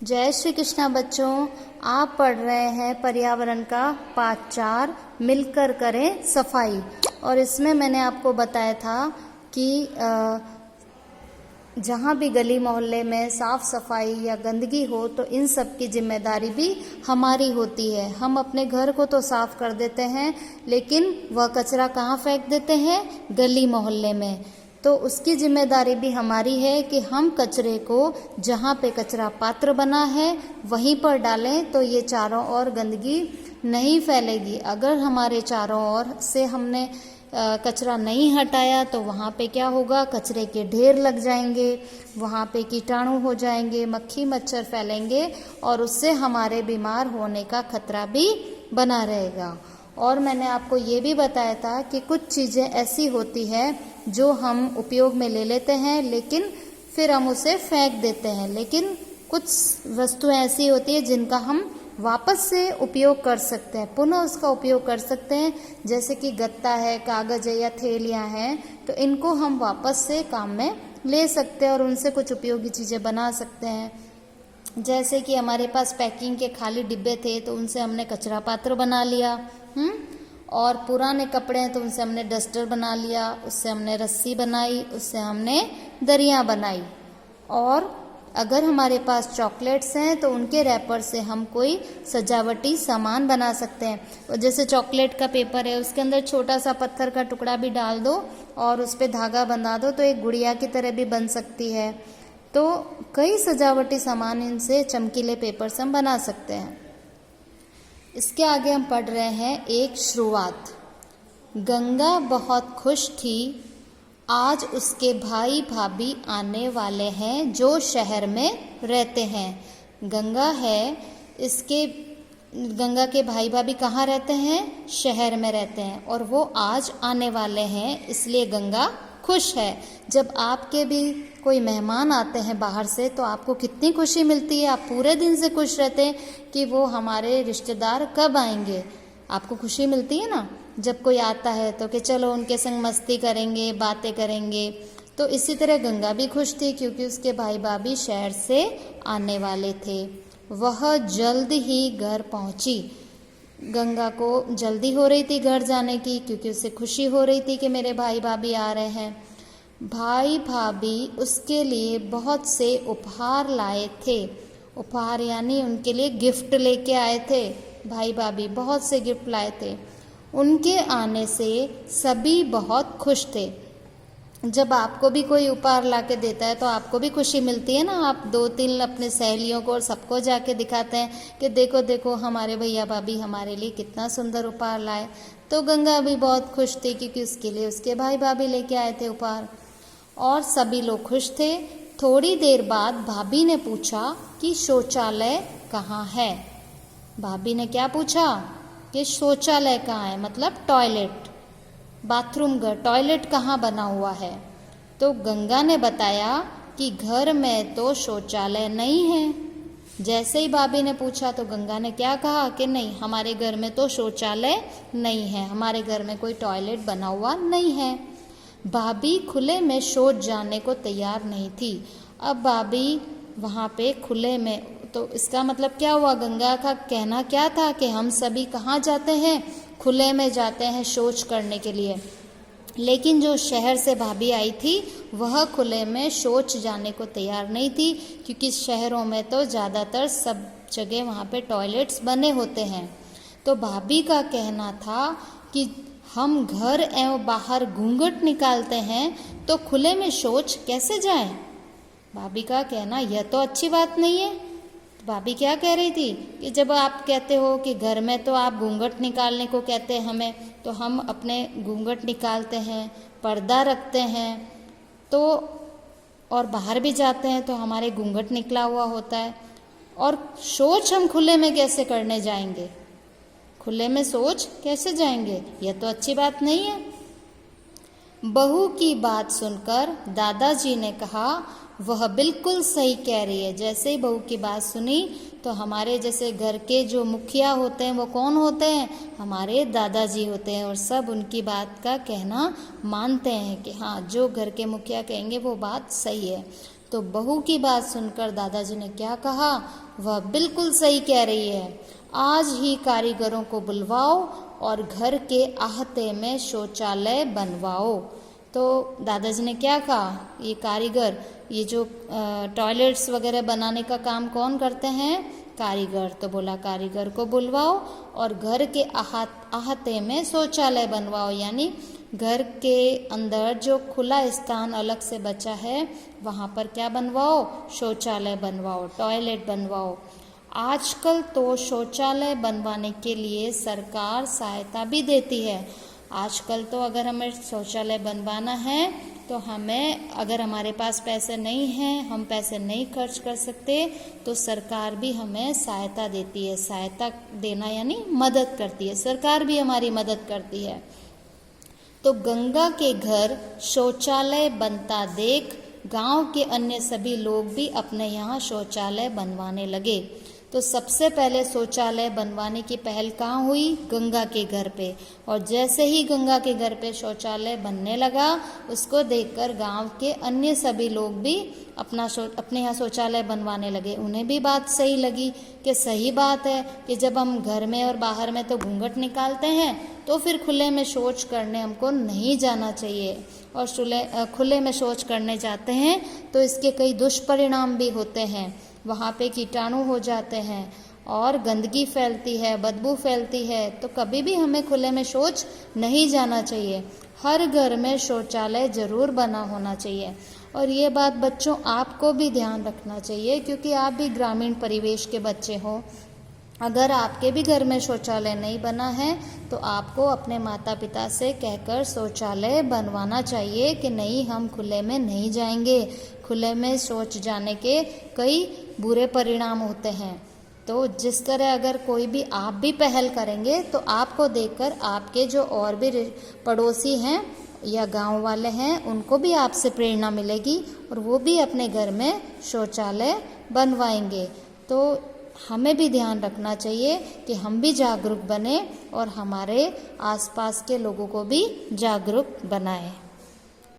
जय श्री कृष्णा बच्चों, आप पढ़ रहे हैं पर्यावरण का पाठ 4 मिलकर करें सफाई। और इसमें मैंने आपको बताया था कि जहाँ भी गली मोहल्ले में साफ सफाई या गंदगी हो तो इन सब की जिम्मेदारी भी हमारी होती है। हम अपने घर को तो साफ कर देते हैं, लेकिन वह कचरा कहाँ फेंक देते हैं? गली मोहल्ले में। तो उसकी जिम्मेदारी भी हमारी है कि हम कचरे को जहाँ पे कचरा पात्र बना है वहीं पर डालें, तो ये चारों ओर गंदगी नहीं फैलेगी। अगर हमारे चारों ओर से हमने कचरा नहीं हटाया तो वहाँ पे क्या होगा? कचरे के ढेर लग जाएंगे, वहाँ पे कीटाणु हो जाएंगे, मक्खी मच्छर फैलेंगे और उससे हमारे बीमार होने का खतरा भी बना रहेगा। और मैंने आपको ये भी बताया था कि कुछ चीज़ें ऐसी होती है जो हम उपयोग में ले लेते हैं लेकिन फिर हम उसे फेंक देते हैं, लेकिन कुछ वस्तुएं ऐसी होती है जिनका हम वापस से उपयोग कर सकते हैं, पुनः उसका उपयोग कर सकते हैं। जैसे कि गत्ता है, कागज़ है या थैलियाँ हैं, तो इनको हम वापस से काम में ले सकते हैं और उनसे कुछ उपयोगी चीज़ें बना सकते हैं। जैसे कि हमारे पास पैकिंग के खाली डिब्बे थे तो उनसे हमने कचरा पात्र बना लिया, और पुराने कपड़े हैं तो उनसे हमने डस्टर बना लिया, उससे हमने रस्सी बनाई, उससे हमने दरियाँ बनाई। और अगर हमारे पास चॉकलेट्स हैं तो उनके रैपर से हम कोई सजावटी सामान बना सकते हैं। और जैसे चॉकलेट का पेपर है, उसके अंदर छोटा सा पत्थर का टुकड़ा भी डाल दो और उस पर धागा बंधा दो तो एक गुड़िया की तरह भी बन सकती है। तो कई सजावटी सामान इनसे, चमकीले पेपर से हम बना सकते हैं। इसके आगे हम पढ़ रहे हैं एक शुरुआत। गंगा बहुत खुश थी, आज उसके भाई भाभी आने वाले हैं जो शहर में रहते हैं। गंगा है, गंगा के भाई भाभी कहाँ रहते हैं? शहर में रहते हैं, और वो आज आने वाले हैं, इसलिए गंगा खुश है। जब आपके भी कोई मेहमान आते हैं बाहर से तो आपको कितनी खुशी मिलती है, आप पूरे दिन से खुश रहते हैं कि वो हमारे रिश्तेदार कब आएंगे। आपको खुशी मिलती है ना जब कोई आता है तो कि चलो उनके संग मस्ती करेंगे, बातें करेंगे। तो इसी तरह गंगा भी खुश थी क्योंकि उसके भाई भाभी शहर से आने वाले थे। वह जल्द ही घर पहुंची। गंगा को जल्दी हो रही थी घर जाने की क्योंकि उसे खुशी हो रही थी कि मेरे भाई भाभी आ रहे हैं। भाई भाभी उसके लिए बहुत से उपहार लाए थे। उपहार यानी उनके लिए गिफ्ट लेके आए थे। भाई भाभी बहुत से गिफ्ट लाए थे। उनके आने से सभी बहुत खुश थे। जब आपको भी कोई उपहार ला के देता है तो आपको भी खुशी मिलती है ना। आप 2-3 अपने सहेलियों को और सबको जाके दिखाते हैं कि देखो देखो हमारे भैया भाभी हमारे लिए कितना सुंदर उपहार लाए। तो गंगा भी बहुत खुश थी क्योंकि उसके लिए उसके भाई भाभी लेके आए थे उपहार, और सभी लोग खुश थे। थोड़ी देर बाद भाभी ने पूछा कि शौचालय कहाँ है। भाभी ने क्या पूछा कि शौचालय कहाँ है, मतलब टॉयलेट, बाथरूम घर, टॉयलेट कहाँ बना हुआ है। तो गंगा ने बताया कि घर में तो शौचालय नहीं है। जैसे ही भाभी ने पूछा तो गंगा ने क्या कहा कि नहीं, हमारे घर में तो शौचालय नहीं है, हमारे घर में कोई टॉयलेट बना हुआ नहीं है। भाभी खुले में शौच जाने को तैयार नहीं थी। अब भाभी वहाँ पे खुले में, तो इसका मतलब क्या हुआ? गंगा का कहना क्या था कि हम सभी कहाँ जाते हैं? खुले में जाते हैं शौच करने के लिए। लेकिन जो शहर से भाभी आई थी वह खुले में शौच जाने को तैयार नहीं थी क्योंकि शहरों में तो ज़्यादातर सब जगह वहाँ पे टॉयलेट्स बने होते हैं। तो भाभी का कहना था कि हम घर एवं बाहर घूंघट निकालते हैं तो खुले में शौच कैसे जाएं? भाभी का कहना यह तो अच्छी बात नहीं है। भाभी क्या कह रही थी कि जब आप कहते हो कि घर में तो आप घूंघट निकालने को कहते हैं हमें, तो हम अपने घूंघट निकालते हैं, पर्दा रखते हैं, तो और बाहर भी जाते हैं तो हमारे घूंघट निकला हुआ होता है, और शौच हम खुले में कैसे करने जाएंगे? खुले में शौच कैसे जाएंगे? यह तो अच्छी बात नहीं है। बहू की बात सुनकर दादाजी ने कहा, वह बिल्कुल सही कह रही है। जैसे ही बहू की बात सुनी तो हमारे जैसे घर के जो मुखिया होते हैं वो कौन होते हैं? हमारे दादाजी होते हैं, और सब उनकी बात का कहना मानते हैं कि हाँ, जो घर के मुखिया कहेंगे वो बात सही है। तो बहू की बात सुनकर दादाजी ने क्या कहा, वह बिल्कुल सही कह रही है, आज ही कारीगरों को बुलवाओ और घर के आहते में शौचालय बनवाओ। तो दादाजी ने क्या कहा, ये कारीगर, ये जो टॉयलेट्स वगैरह बनाने का काम कौन करते हैं, कारीगर। तो बोला कारीगर को बुलवाओ और घर के आहते में शौचालय बनवाओ, यानी घर के अंदर जो खुला स्थान अलग से बचा है वहाँ पर क्या बनवाओ, शौचालय बनवाओ, टॉयलेट बनवाओ। आजकल तो शौचालय बनवाने के लिए सरकार सहायता भी देती है। आजकल तो अगर हमें शौचालय बनवाना है तो हमें, अगर हमारे पास पैसे नहीं हैं, हम पैसे नहीं खर्च कर सकते, तो सरकार भी हमें सहायता देती है। सहायता देना यानी मदद करती है, सरकार भी हमारी मदद करती है। तो गंगा के घर शौचालय बनता देख गांव के अन्य सभी लोग भी अपने यहाँ शौचालय बनवाने लगे। तो सबसे पहले शौचालय बनवाने की पहल कहाँ हुई, गंगा के घर पे। और जैसे ही गंगा के घर पे शौचालय बनने लगा, उसको देखकर गांव के अन्य सभी लोग भी अपने यहाँ शौचालय बनवाने लगे। उन्हें भी बात सही लगी कि सही बात है कि जब हम घर में और बाहर में तो घूंघट निकालते हैं, तो फिर खुले में शौच करने हमको नहीं जाना चाहिए। और खुले में शौच करने जाते हैं तो इसके कई दुष्परिणाम भी होते हैं। वहाँ पे कीटाणु हो जाते हैं और गंदगी फैलती है, बदबू फैलती है। तो कभी भी हमें खुले में शौच नहीं जाना चाहिए। हर घर में शौचालय ज़रूर बना होना चाहिए। और ये बात बच्चों आपको भी ध्यान रखना चाहिए, क्योंकि आप भी ग्रामीण परिवेश के बच्चे हो। अगर आपके भी घर में शौचालय नहीं बना है तो आपको अपने माता पिता से कहकर शौचालय बनवाना चाहिए कि नहीं, हम खुले में नहीं जाएंगे। खुले में शौच जाने के कई बुरे परिणाम होते हैं। तो जिस तरह अगर कोई भी आप भी पहल करेंगे तो आपको देखकर आपके जो और भी पड़ोसी हैं या गांव वाले हैं, उनको भी आपसे प्रेरणा मिलेगी और वो भी अपने घर में शौचालय बनवाएंगे। तो हमें भी ध्यान रखना चाहिए कि हम भी जागरूक बने और हमारे आसपास के लोगों को भी जागरूक बनाएं।